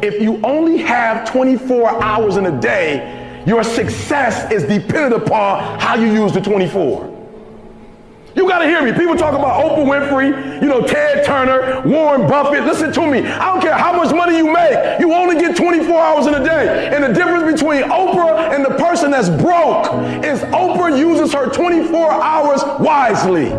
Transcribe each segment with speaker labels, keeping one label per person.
Speaker 1: If you only have 24 hours in a day, your success is dependent upon how you use the 24. You gotta hear me. People talk about Oprah Winfrey, Ted Turner, Warren Buffett. Listen to me. I don't care how much money you make. You only get 24 hours in a day. And the difference between Oprah and the person that's broke is Oprah uses her 24 hours wisely.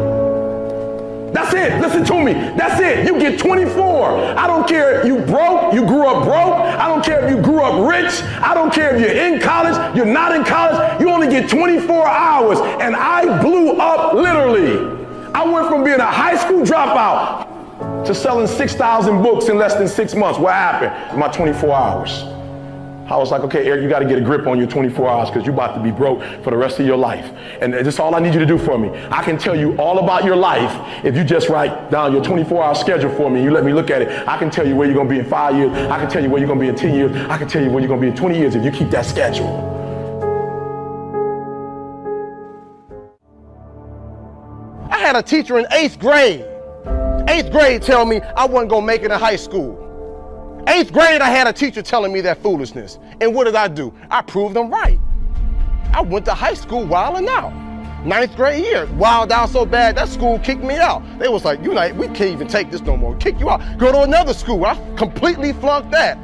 Speaker 1: That's it. Listen to me. That's it. You get 24. I don't care if you broke, you grew up broke. I don't care if you grew up rich. I don't care if you're in college, you're not in college. You only get 24 hours. And I blew up literally. I went from being a high school dropout to selling 6,000 books in less than 6 months. What happened? My 24 hours. I was like, okay, Eric, you got to get a grip on your 24 hours because you're about to be broke for the rest of your life. And that's all I need you to do for me. I can tell you all about your life if you just write down your 24-hour schedule for me and you let me look at it. I can tell you where you're going to be in 5 years. I can tell you where you're going to be in 10 years. I can tell you where you're going to be in 20 years if you keep that schedule.
Speaker 2: I had a teacher in 8th grade. 8th grade tell me I wasn't going to make it in high school. 8th grade, I had a teacher telling me that foolishness. And what did I do? I proved them right. I went to high school wilding out. 9th grade year, wild out so bad, that school kicked me out. They was like, we can't even take this no more. Kick you out. Go to another school. I completely flunked that.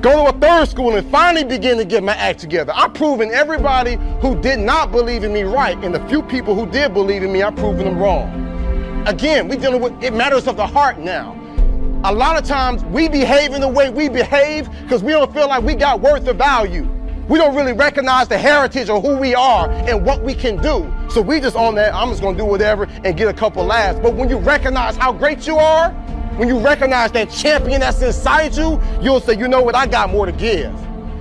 Speaker 2: Go to a 3rd school and finally begin to get my act together. I'm proving everybody who did not believe in me right. And the few people who did believe in me, I'm proving them wrong. Again, we dealing with, it matters of the heart now. A lot of times we behave in the way we behave because we don't feel like we got worth or value. We don't really recognize the heritage of who we are and what we can do. So we just on that, I'm just gonna do whatever and get a couple laughs. But when you recognize how great you are, when you recognize that champion that's inside you, you'll say, you know what, I got more to give.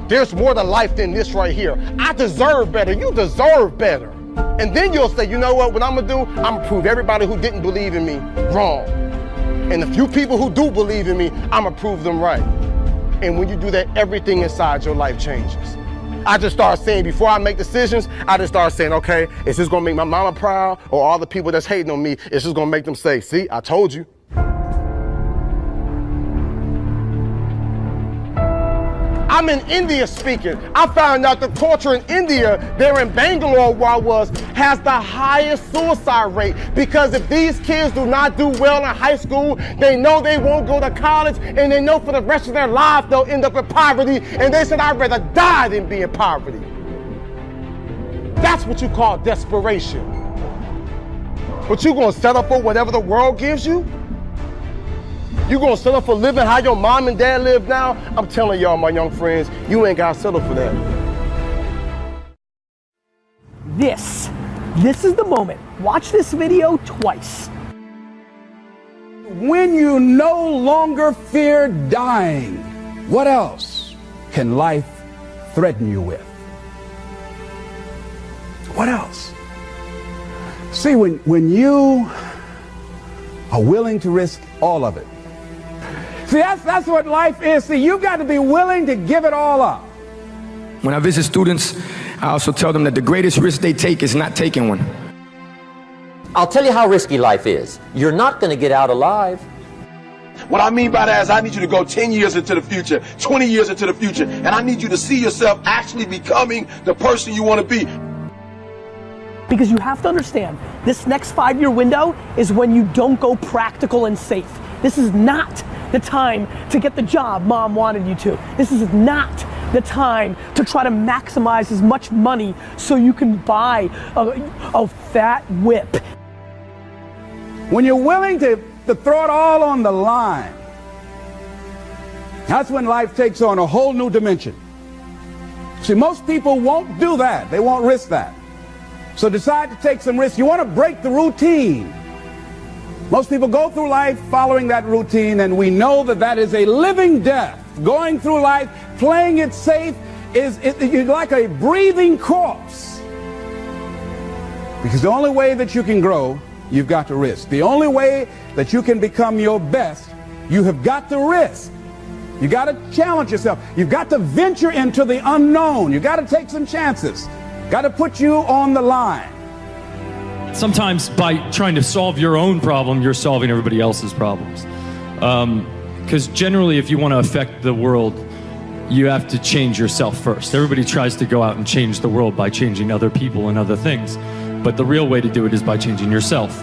Speaker 2: There's more to life than this right here. I deserve better, you deserve better. And then you'll say, you know what I'm gonna do? I'm gonna prove everybody who didn't believe in me wrong. And the few people who do believe in me, I'm gonna prove them right. And when you do that, everything inside your life changes. I just start saying, before I make decisions, I just start saying, okay, is this gonna make my mama proud? Or all the people that's hating on me, is this gonna make them say, see, I told you. I'm in India speaking. I found out the culture in India, there in Bangalore where I was, has the highest suicide rate. Because if these kids do not do well in high school, they know they won't go to college, and they know for the rest of their lives they'll end up in poverty. And they said, I'd rather die than be in poverty. That's what you call desperation. But you gonna settle for whatever the world gives you? You gonna settle for living how your mom and dad live now? I'm telling y'all, my young friends, you ain't gotta settle for that.
Speaker 3: This is the moment. Watch this video twice.
Speaker 4: When you no longer fear dying, what else can life threaten you with? What else? See, when you are willing to risk all of it, see, that's what life is. See, you've got to be willing to give it all up.
Speaker 5: When I visit students, I also tell them that the greatest risk they take is not taking one.
Speaker 6: I'll tell you how risky life is. You're not going to get out alive.
Speaker 1: What I mean by that is I need you to go 10 years into the future, 20 years into the future, and I need you to see yourself actually becoming the person you want to be.
Speaker 3: Because you have to understand, this next 5-year window is when you don't go practical and safe. This is not the time to get the job mom wanted you to. This is not the time to try to maximize as much money so you can buy a fat whip.
Speaker 4: When you're willing to throw it all on the line, that's when life takes on a whole new dimension. See, most people won't do that. They won't risk that. So decide to take some risks. You want to break the routine. Most people go through life following that routine, and we know that that is a living death. Going through life, playing it safe, you're like a breathing corpse. Because the only way that you can grow, you've got to risk. The only way that you can become your best, you have got to risk. You got to challenge yourself. You've got to venture into the unknown. You've got to take some chances. Got to put you on the line.
Speaker 7: Sometimes by trying to solve your own problem, you're solving everybody else's problems. Because generally, if you want to affect the world, you have to change yourself first. Everybody tries to go out and change the world by changing other people and other things. But the real way to do it is by changing yourself.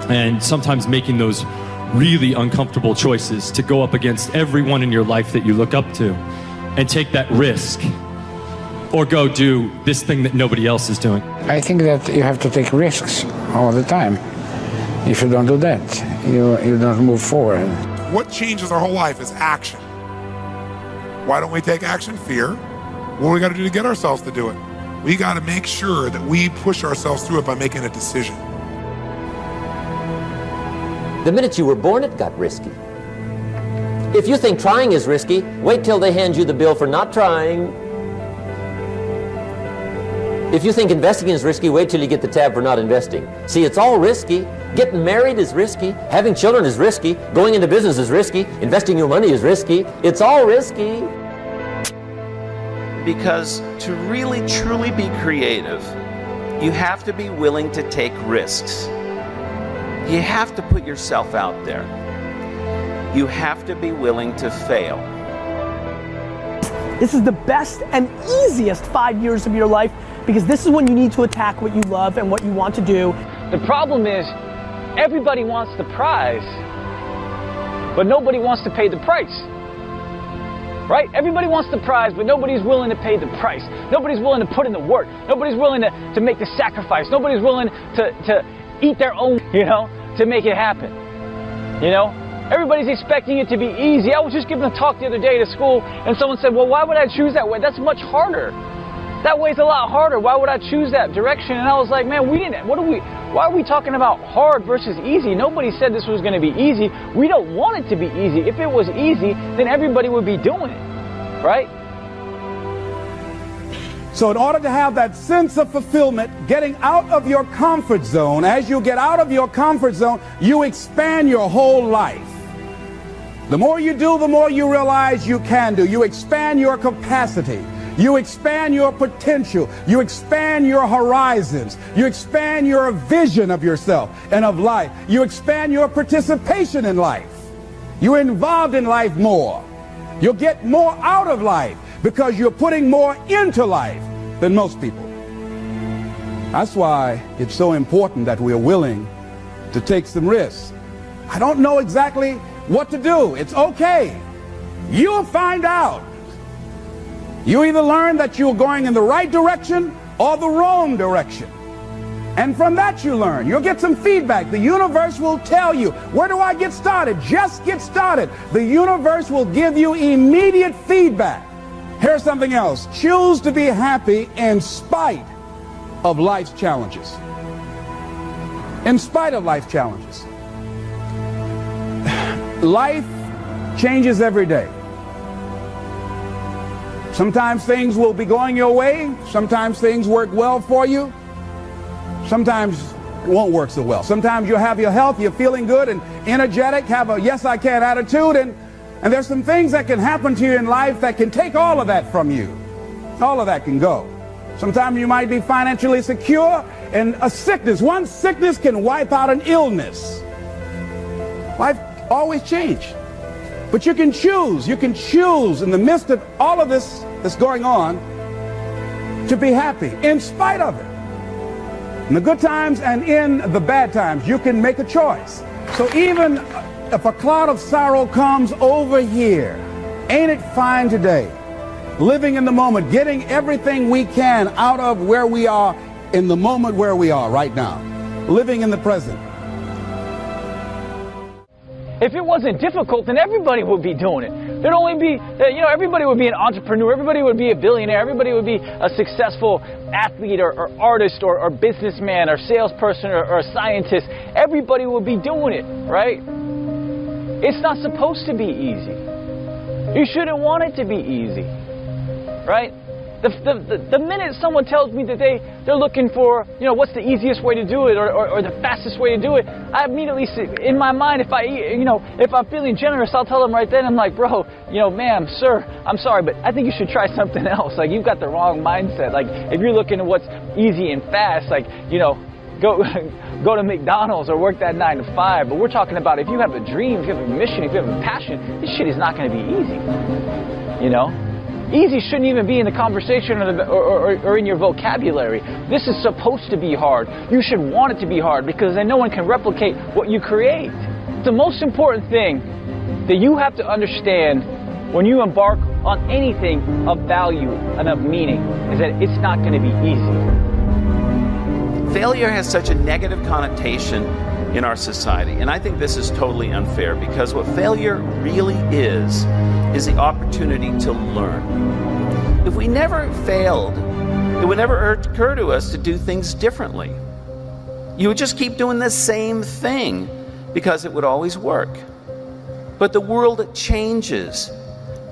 Speaker 7: And sometimes making those really uncomfortable choices to go up against everyone in your life that you look up to and take that risk. Or go do this thing that nobody else is doing.
Speaker 8: I think that you have to take risks all the time. If you don't do that, you don't move forward.
Speaker 9: What changes our whole life is action. Why don't we take action? Fear. What do we got to do to get ourselves to do it? We got to make sure that we push ourselves through it by making a decision.
Speaker 6: The minute you were born, it got risky. If you think trying is risky, wait till they hand you the bill for not trying. If you think investing is risky, wait till you get the tab for not investing. See, it's all risky. Getting married is risky. Having children is risky. Going into business is risky. Investing your money is risky. It's all risky.
Speaker 10: Because to really, truly be creative, you have to be willing to take risks. You have to put yourself out there. You have to be willing to fail.
Speaker 3: This is the best and easiest 5 years of your life because this is when you need to attack what you love and what you want to do.
Speaker 11: The problem is everybody wants the prize, but nobody wants to pay the price. Right? Everybody wants the prize, but nobody's willing to pay the price. Nobody's willing to put in the work. Nobody's willing to make the sacrifice. Nobody's willing to eat their own, to make it happen. Everybody's expecting it to be easy. I was just giving a talk the other day to school, and someone said, well, why would I choose that way? That's much harder. That way's a lot harder. Why would I choose that direction? And I was like, man, why are we talking about hard versus easy? Nobody said this was going to be easy. We don't want it to be easy. If it was easy, then everybody would be doing it, right?
Speaker 4: So in order to have that sense of fulfillment, getting out of your comfort zone, as you get out of your comfort zone, you expand your whole life. The more you do, the more you realize you can do. You expand your capacity. You expand your potential. You expand your horizons. You expand your vision of yourself and of life. You expand your participation in life. You're involved in life more. You'll get more out of life because you're putting more into life than most people. That's why it's so important that we're willing to take some risks. I don't know exactly what to do. It's okay. You'll find out. You either learn that you're going in the right direction or the wrong direction. And from that you learn. You'll get some feedback. The universe will tell you, where do I get started? Just get started. The universe will give you immediate feedback. Here's something else. Choose to be happy in spite of life's challenges. In spite of life's challenges. Life changes every day. Sometimes things will be going your way. Sometimes things work well for you. Sometimes it won't work so well. Sometimes you'll have your health, you're feeling good and energetic, have a yes I can attitude, and there's some things that can happen to you in life that can take all of that from you. All of that can go. Sometimes you might be financially secure, and a sickness, one sickness can wipe out an illness. Life always changes. But you can choose in the midst of all of this that's going on to be happy in spite of it. In the good times and in the bad times, you can make a choice. So even if a cloud of sorrow comes over here, ain't it fine today? Living in the moment, getting everything we can out of where we are in the moment where we are right now. Living in the present.
Speaker 11: If it wasn't difficult, then everybody would be doing it. There'd only be, everybody would be an entrepreneur, everybody would be a billionaire, everybody would be a successful athlete or artist or businessman or salesperson or scientist. Everybody would be doing it, right? It's not supposed to be easy. You shouldn't want it to be easy, right? The minute someone tells me that they're looking for, what's the easiest way to do it or the fastest way to do it, I immediately see, in my mind, if I'm feeling generous, I'll tell them right then, I'm like, bro, ma'am, sir, I'm sorry, but I think you should try something else. Like, you've got the wrong mindset. Like, if you're looking at what's easy and fast, like, go to McDonald's or work that 9 to 5. But we're talking about if you have a dream, if you have a mission, if you have a passion, this shit is not going to be easy. You know? Easy shouldn't even be in the conversation or in your vocabulary. This is supposed to be hard. You should want it to be hard because then no one can replicate what you create. The most important thing that you have to understand when you embark on anything of value and of meaning is that it's not going to be easy.
Speaker 10: Failure has such a negative connotation in our society, and I think this is totally unfair because what failure really is the opportunity to learn. If we never failed, it would never occur to us to do things differently. You would just keep doing the same thing because it would always work. But the world changes,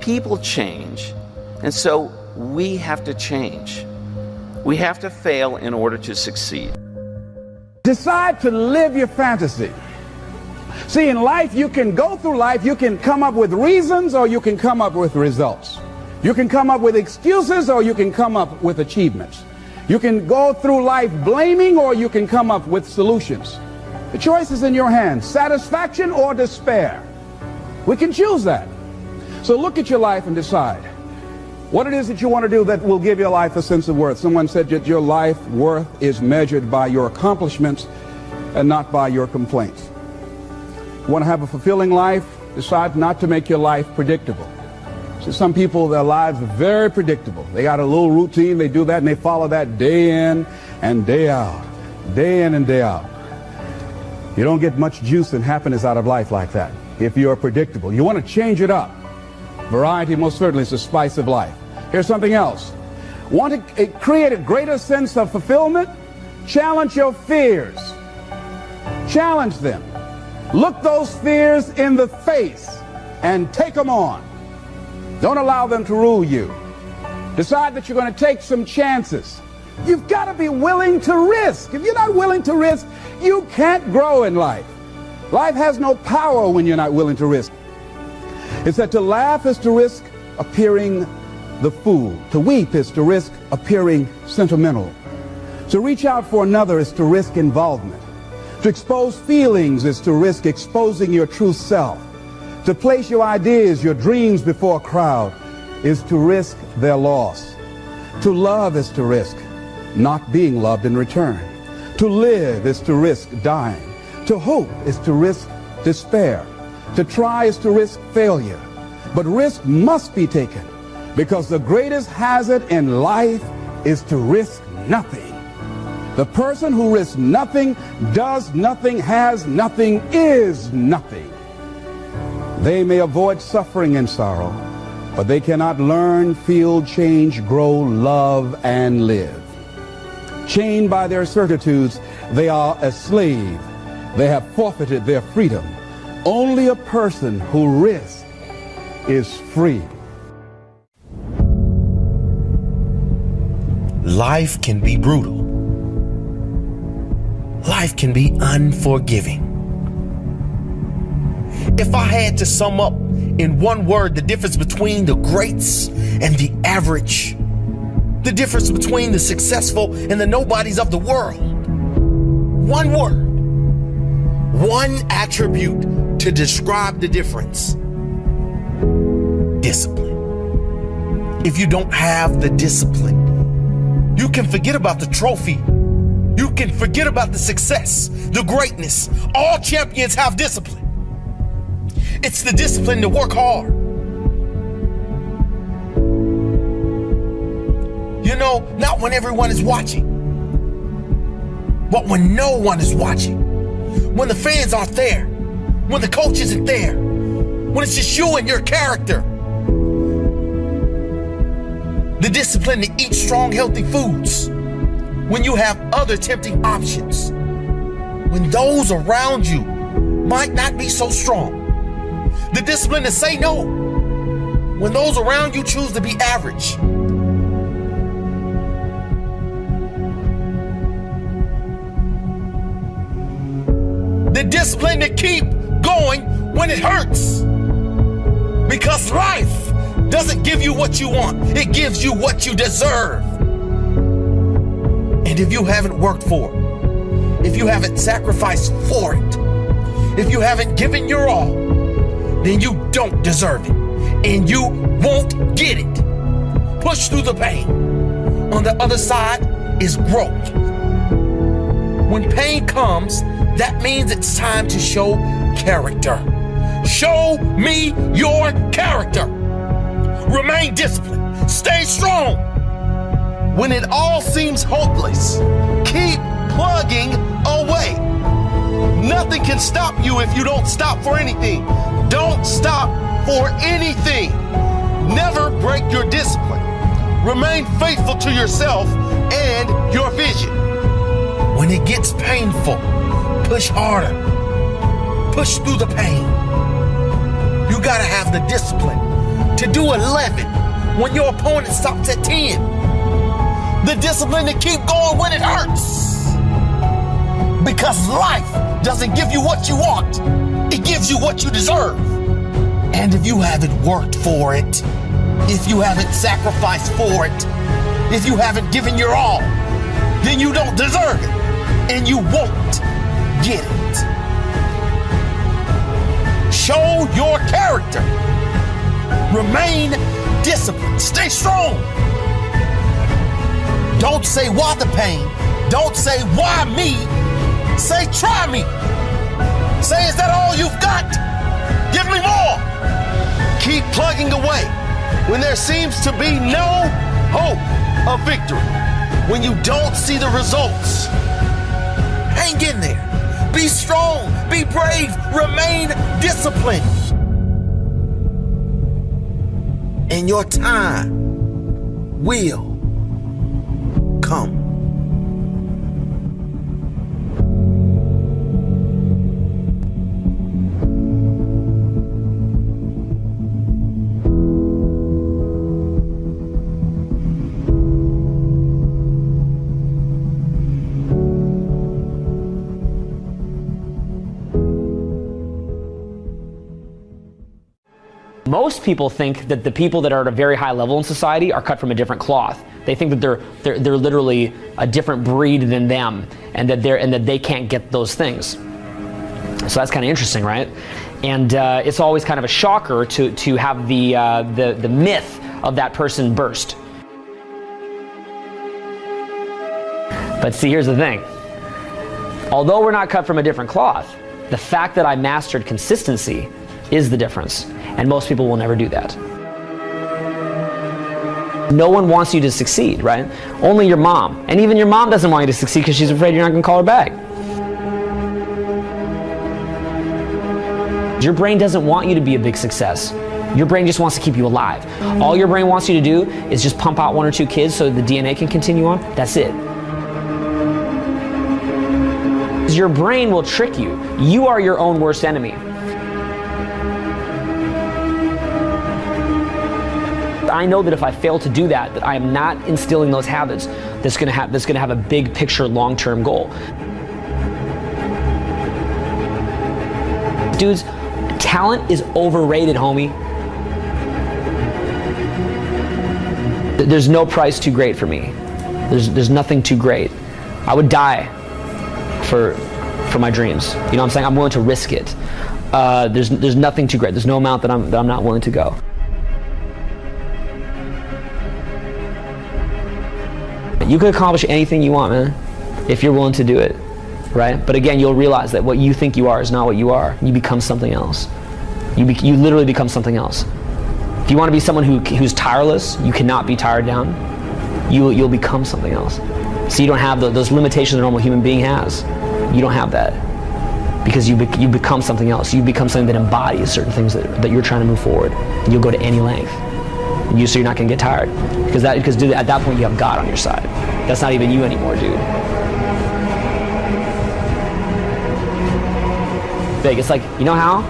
Speaker 10: people change, and so we have to change. We have to fail in order to succeed.
Speaker 4: Decide to live your fantasy. See, in life, you can go through life, you can come up with reasons or you can come up with results. You can come up with excuses or you can come up with achievements. You can go through life blaming or you can come up with solutions. The choice is in your hands, satisfaction or despair. We can choose that. So look at your life and decide what it is that you want to do that will give your life a sense of worth. Someone said that your life worth is measured by your accomplishments and not by your complaints. You want to have a fulfilling life? Decide not to make your life predictable. So some people, their lives are very predictable. They got a little routine, they do that and they follow that day in and day out, day in and day out. You don't get much juice and happiness out of life like that if you're predictable. You want to change it up. Variety most certainly is the spice of life. Here's something else. Want to create a greater sense of fulfillment? Challenge your fears. Challenge them. Look those fears in the face and take them on. Don't allow them to rule you. Decide that you're going to take some chances. You've got to be willing to risk. If you're not willing to risk, you can't grow in life. Life has no power when you're not willing to risk. It's that to laugh is to risk appearing the fool. To weep is to risk appearing sentimental. To reach out for another is to risk involvement. To expose feelings is to risk exposing your true self. To place your ideas, your dreams before a crowd is to risk their loss. To love is to risk not being loved in return. To live is to risk dying. To hope is to risk despair. To try is to risk failure. But risk must be taken because the greatest hazard in life is to risk nothing. The person who risks nothing, does nothing, has nothing, is nothing. They may avoid suffering and sorrow, but they cannot learn, feel, change, grow, love, and live. Chained by their certitudes, they are a slave. They have forfeited their freedom. Only a person who risks is free.
Speaker 12: Life can be brutal. Life can be unforgiving. If I had to sum up in one word the difference between the greats and the average, the difference between the successful and the nobodies of the world, one word, one attribute to describe the difference: discipline. If you don't have the discipline, you can forget about the trophy. You can forget about the success, the greatness. All champions have discipline. It's the discipline to work hard. You know, not when everyone is watching, but when no one is watching. When the fans aren't there, when the coach isn't there, when it's just you and your character. The discipline to eat strong, healthy foods when you have other tempting options. When those around you might not be so strong. The discipline to say no when those around you choose to be average. The discipline to keep going when it hurts. Because life doesn't give you what you want. It gives you what you deserve. And if you haven't worked for it, if you haven't sacrificed for it, if you haven't given your all, then you don't deserve it, and you won't get it. Push through the pain. On the other side is growth. When pain comes, that means it's time to show character. Show me your character. Remain disciplined. Stay strong. When it all seems hopeless, keep plugging away. Nothing can stop you if you don't stop for anything. Don't stop for anything. Never break your discipline. Remain faithful to yourself and your vision. When it gets painful, push harder. Push through the pain. You gotta have the discipline to do 11 when your opponent stops at 10. The discipline to keep going when it hurts. Because life doesn't give you what you want. It gives you what you deserve. And if you haven't worked for it, if you haven't sacrificed for it, if you haven't given your all, then you don't deserve it. And you won't get it. Show your character. Remain disciplined. Stay strong. Don't say why the pain. Don't say why me. Say try me. Say, is that all you've got? Give me more. Keep plugging away when there seems to be no hope of victory. When you don't see the results, hang in there. Be strong. Be brave. Remain disciplined. And your time will come.
Speaker 13: Most people think that the people that are at a very high level in society are cut from a different cloth. They think that they're literally a different breed than them, and that they can't get those things. So that's kind of interesting, right? And it's always kind of a shocker to have the myth of that person burst. But see, here's the thing. Although we're not cut from a different cloth, the fact that I mastered consistency is the difference. And most people will never do that. No one wants you to succeed, right? Only your mom. And even your mom doesn't want you to succeed because she's afraid you're not going to call her back. Your brain doesn't want you to be a big success. Your brain just wants to keep you alive. All your brain wants you to do is just pump out 1 or 2 kids so the DNA can continue on. That's it. Your brain will trick you. You are your own worst enemy. I know that if I fail to do that, I am not instilling those habits that's going to have a big picture, long-term goal. Dudes, talent is overrated, homie. There's no price too great for me. There's nothing too great. I would die for my dreams. You know what I'm saying? I'm willing to risk it. There's nothing too great. There's no amount that I'm not willing to go. You can accomplish anything you want, man, if you're willing to do it, right? But again, you'll realize that what you think you are is not what you are. You become something else. You literally become something else. If you want to be someone who's tireless, you cannot be tired down. You'll become something else. So you don't have those limitations a normal human being has. You don't have that because you become something else. You become something that embodies certain things that you're trying to move forward. You'll go to any length. So you're not going to get tired because dude, at that point you have God on your side. That's not even you anymore, dude. Big. It's like, you know how?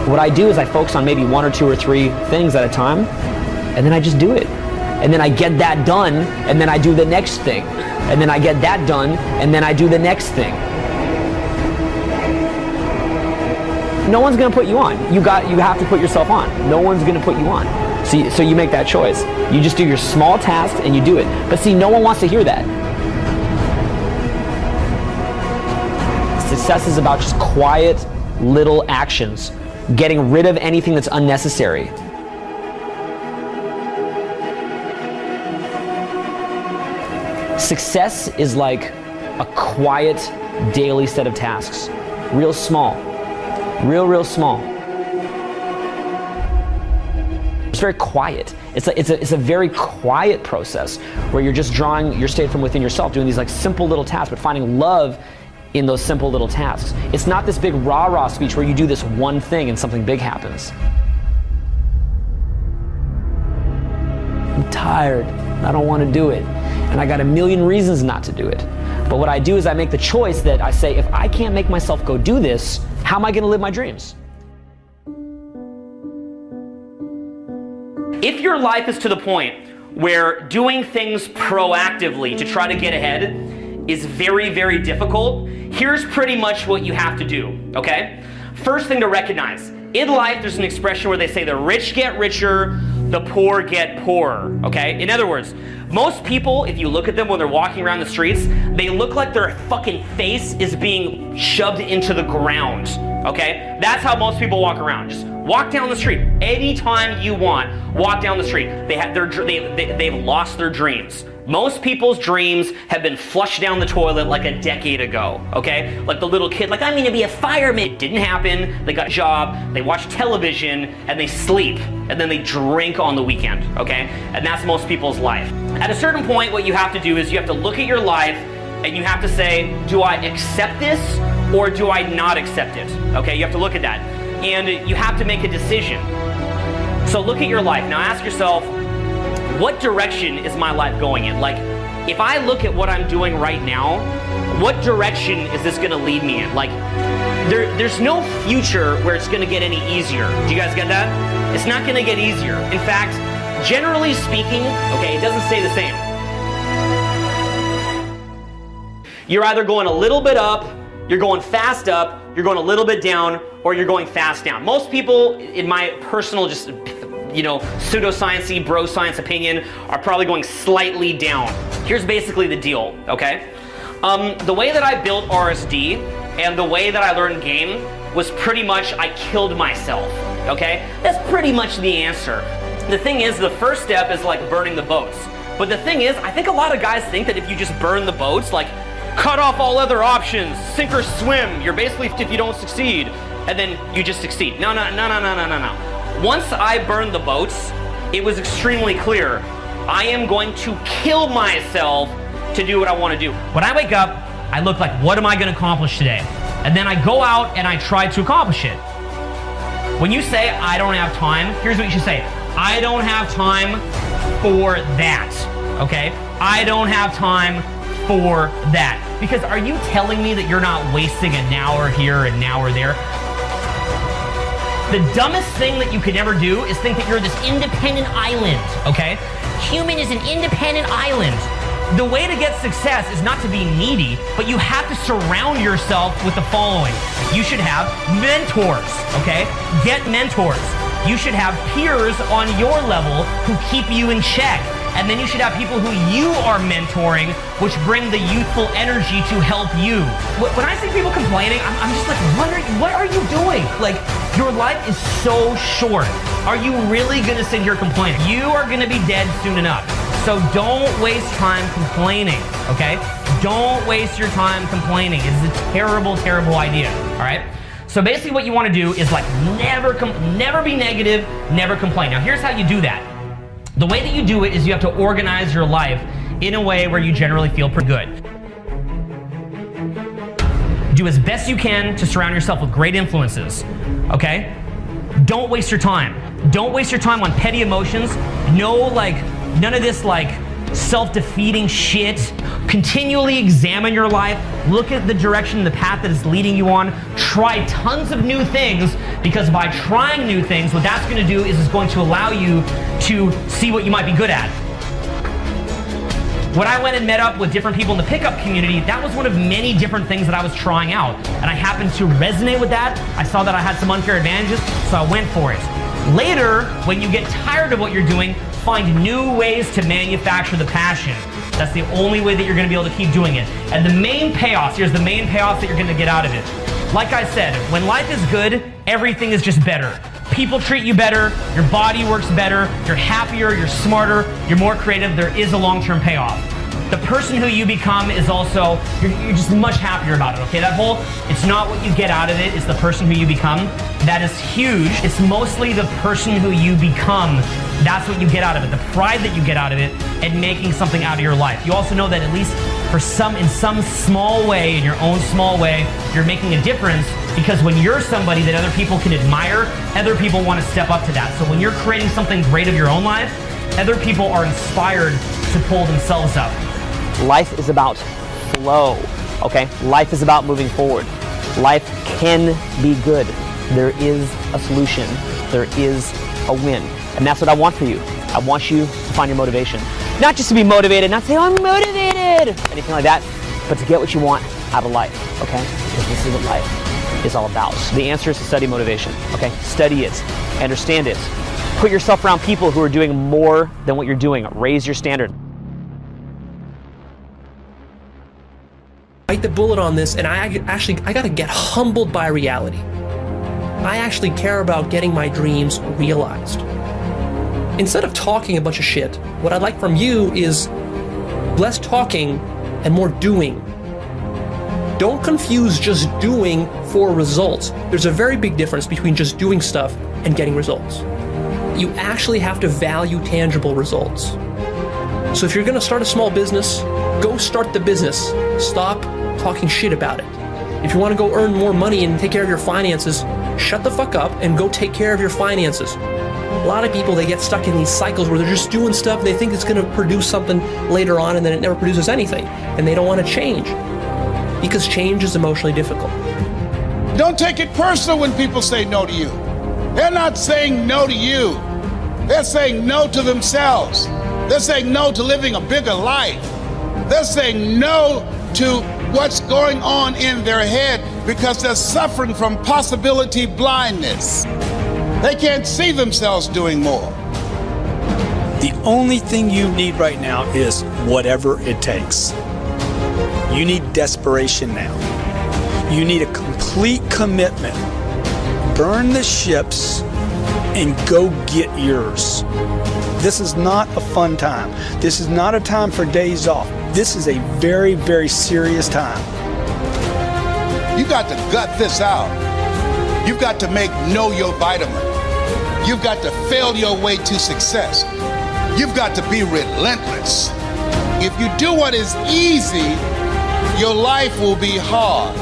Speaker 13: What I do is I focus on maybe 1 or 2 or 3 things at a time, and then I just do it. And then I get that done, and then I do the next thing. And then I get that done, and then I do the next thing. No one's going to put you on. You have to put yourself on. No one's going to put you on. So you make that choice. You just do your small tasks and you do it. But see, no one wants to hear that. Success is about just quiet little actions, getting rid of anything that's unnecessary. Success is like a quiet daily set of tasks. Real small. Real small. It's very quiet. It's a very quiet process where you're just drawing your state from within yourself, doing these like simple little tasks, but finding love in those simple little tasks. It's not this big rah-rah speech where you do this one thing and something big happens. I'm tired. I don't want to do it. And I got a million reasons not to do it. But what I do is I make the choice that I say, if I can't make myself go do this, how am I going to live my dreams?
Speaker 14: If your life is to the point where doing things proactively to try to get ahead is very, very difficult, here's pretty much what you have to do, okay? First thing to recognize, in life there's an expression where they say the rich get richer, the poor get poorer, okay? In other words, most people, if you look at them when they're walking around the streets, they look like their fucking face is being shoved into the ground, okay? That's how most people walk around. Just walk down the street anytime you want. Walk down the street. They've lost their dreams. Most people's dreams have been flushed down the toilet like a decade ago, okay? Like the little kid, like, I'm gonna be a fireman. It didn't happen. They got a job, they watch television, and they sleep, and then they drink on the weekend, okay? And that's most people's life. At a certain point, what you have to do is you have to look at your life and you have to say, do I accept this or do I not accept it? Okay, you have to look at that. And you have to make a decision. So look at your life. Now ask yourself, what direction is my life going in? Like, if I look at what I'm doing right now, what direction is this gonna lead me in? Like, there's no future where it's gonna get any easier. Do you guys get that? It's not gonna get easier. In fact, generally speaking, okay, it doesn't stay the same. You're either going a little bit up, you're going fast up, you're going a little bit down, or you're going fast down. Most people, in my personal just, pseudoscience-y, bro science opinion, are probably going slightly down. Here's basically the deal, okay? The way that I built RSD and the way that I learned game was pretty much I killed myself, okay? That's pretty much the answer. The thing is, the first step is like burning the boats. But the thing is, I think a lot of guys think that if you just burn the boats, like cut off all other options, sink or swim, you're basically if you don't succeed, and then you just succeed. No. Once I burned the boats, it was extremely clear. I am going to kill myself to do what I want to do. When I wake up, I look like, what am I going to accomplish today? And then I go out and I try to accomplish it. When you say, I don't have time, here's what you should say. I don't have time for that, okay? I don't have time for that. Because are you telling me that you're not wasting an hour here and an hour there? The dumbest thing that you could ever do is think that you're this independent island, okay? Human is an independent island. The way to get success is not to be needy, but you have to surround yourself with the following. You should have mentors, okay? Get mentors. You should have peers on your level who keep you in check. And then you should have people who you are mentoring, which bring the youthful energy to help you. When I see people complaining, I'm just like, what are you doing? Like, your life is so short. Are you really gonna sit here complaining? You are gonna be dead soon enough. So don't waste time complaining, okay? Don't waste your time complaining. It's a terrible, terrible idea, all right? So basically what you wanna do is like never be negative, never complain. Now here's how you do that. The way that you do it is you have to organize your life in a way where you generally feel pretty good. Do as best you can to surround yourself with great influences, okay? Don't waste your time. Don't waste your time on petty emotions. None of this self-defeating shit. Continually examine your life. Look at the direction, the path that is leading you on. Try tons of new things, because by trying new things, what that's going to do is it's going to allow you to see what you might be good at. When I went and met up with different people in the pickup community, that was one of many different things that I was trying out. And I happened to resonate with that. I saw that I had some unfair advantages, so I went for it. Later, when you get tired of what you're doing, find new ways to manufacture the passion. That's the only way that you're going to be able to keep doing it. And the main payoffs, here's the main payoffs that you're going to get out of it. Like I said, when life is good, everything is just better. People treat you better, your body works better, you're happier, you're smarter, you're more creative. There is a long-term payoff. The person who you become is also, you're just much happier about it, okay? That whole, it's not what you get out of it, it's the person who you become. That is huge. It's mostly the person who you become. That's what you get out of it, the pride that you get out of it and making something out of your life. You also know that at least in some small way, in your own small way, you're making a difference, because when you're somebody that other people can admire, other people want to step up to that. So when you're creating something great of your own life, other people are inspired to pull themselves up.
Speaker 13: Life is about flow, okay? Life is about moving forward. Life can be good. There is a solution. There is a win. And that's what I want for you. I want you to find your motivation. Not just to be motivated, not to say, oh, I'm motivated, anything like that, but to get what you want out of life, okay? Because this is what life is all about. So the answer is to study motivation, okay? Study it, understand it. Put yourself around people who are doing more than what you're doing. Raise your standard.
Speaker 15: Bite the bullet on this, and I gotta get humbled by reality. I actually care about getting my dreams realized. Instead of talking a bunch of shit, what I'd like from you is less talking and more doing. Don't confuse just doing for results. There's a very big difference between just doing stuff and getting results. You actually have to value tangible results. So if you're gonna start a small business, go start the business. Stop talking shit about it. If you want to go earn more money and take care of your finances, shut the fuck up and go take care of your finances. A lot of people, they get stuck in these cycles where they're just doing stuff, they think it's going to produce something later on, and then it never produces anything. And they don't want to change, because change is emotionally difficult.
Speaker 4: Don't take it personal when people say no to you. They're not saying no to you. They're saying no to themselves. They're saying no to living a bigger life. They're saying no to what's going on in their head, because they're suffering from possibility blindness. They can't see themselves doing more.
Speaker 16: The only thing you need right now is whatever it takes. You need desperation now. You need a complete commitment. Burn the ships and go get yours. This is not a fun time. This is not a time for days off. This is a very, very serious time.
Speaker 4: You got to gut this out. You've got to know your vitamin. You've got to fail your way to success. You've got to be relentless. If you do what is easy, your life will be hard.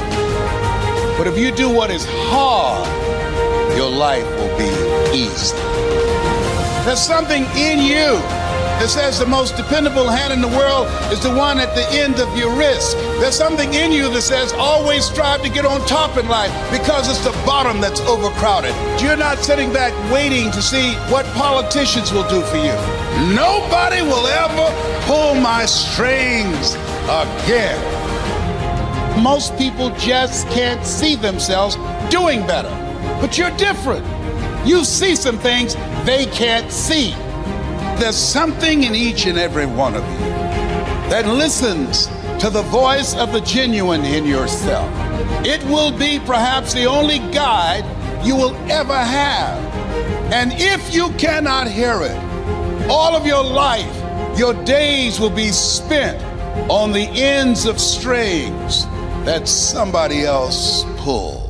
Speaker 4: But if you do what is hard, your life will be easy. There's something in you that says the most dependable hand in the world is the one at the end of your wrist. There's something in you that says always strive to get on top in life, because it's the bottom that's overcrowded. You're not sitting back waiting to see what politicians will do for you. Nobody will ever pull my strings again. Most people just can't see themselves doing better. But you're different. You see some things they can't see. There's something in each and every one of you that listens to the voice of the genuine in yourself. It will be perhaps the only guide you will ever have. And if you cannot hear it, all of your life, your days will be spent on the ends of strings that somebody else pulled.